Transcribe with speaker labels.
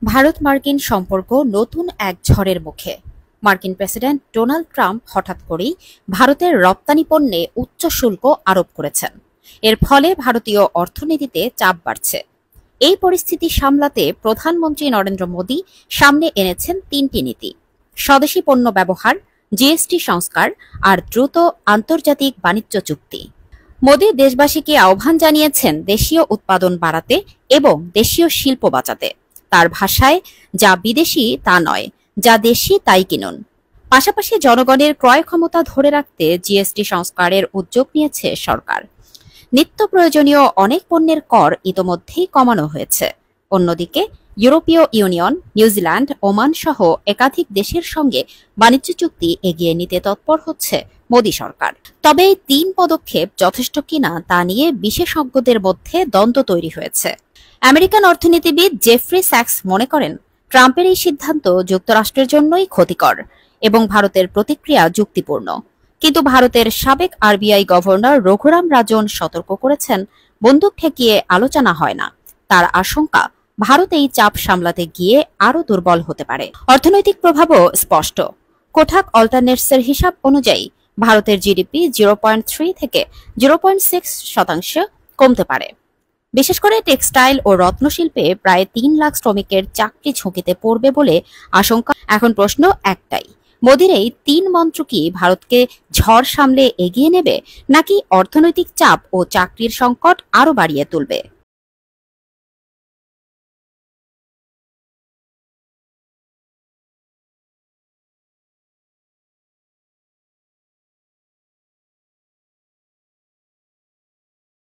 Speaker 1: ভারত মার্কিন সম্পর্ক নতুন এক ঝড়ের মুখে। মার্কিন প্রেসিডেন্ট ডোনাল্ড ট্রাম্প হঠাৎ করেই ভারতের রপ্তানি পণ্যে উচ্চ শুল্ক আরোপ করেছেন। এর ফলে ভারতীয় অর্থনীতিতে চাপ বাড়ছে। এই পরিস্থিতি সামলাতে প্রধানমন্ত্রী নরেন্দ্র মোদী সামনে এনেছেন তিনটি নীতি: স্বদেশি পণ্য ব্যবহার, জিএসটি সংস্কার আর দ্রুত আন্তর্জাতিক বাণিজ্য চুক্তি। মোদী দেশবাসীকে আহ্বান জানিয়েছেন দেশীয় উৎপাদন বাড়াতে এবং দেশীয় শিল্প বাঁচাতে। তার ভাষায়, যা বিদেশি তা নয়, যা দেশি তাই কিনুন। পাশাপাশি জনগণের ক্রয় ক্ষমতা ধরে রাখতে জিএসটি সংস্কারের উদ্যোগ নিয়েছে সরকার। নিত্য প্রয়োজনীয় অনেক পণ্যের কর ইতোমধ্যেই কমানো হয়েছে। অন্যদিকে ইউরোপীয় ইউনিয়ন, নিউজিল্যান্ড, ওমান সহ একাধিক দেশের সঙ্গে বাণিজ্য চুক্তি এগিয়ে নিতে তৎপর হচ্ছে মোদী সরকার। তবে এই তিন পদক্ষেপ যথেষ্ট কিনা তা নিয়ে বিশেষজ্ঞদের মধ্যে দ্বন্দ্ব তৈরি হয়েছে। আমেরিকান অর্থনীতিবিদ জেফ্রি স্যাক্স মনে করেন, ট্রাম্পের এই সিদ্ধান্ত যুক্তরাষ্ট্রের জন্যই ক্ষতিকর এবং ভারতের প্রতিক্রিয়া যুক্তিপূর্ণ। কিন্তু ভারতের সাবেক আরবিআই গভর্নর রঘুরাম রাজন সতর্ক করেছেন, বন্দুক ঠেকিয়ে আলোচনা হয় না। তার আশঙ্কা, ভারত এই চাপ সামলাতে গিয়ে আরও দুর্বল হতে পারে। অর্থনৈতিক প্রভাবও স্পষ্ট। কোঠাক অল্টারনেটসের হিসাব অনুযায়ী ভারতের জিডিপি 0.3 থেকে 0.6% কমতে পারে। বিশেষ করে টেক্সটাইল ও রত্নশিল্পে প্রায় 3 লাখ শ্রমিকের চাকরি ঝুঁকিতে পড়বে বলে আশঙ্কা। এখন প্রশ্ন একটাই, মোদির এই তিন মন্ত্র কি ভারতকে ঝড় সামলে এগিয়ে নেবে, নাকি অর্থনৈতিক চাপ ও চাকরির সংকট আরও বাড়িয়ে তুলবে?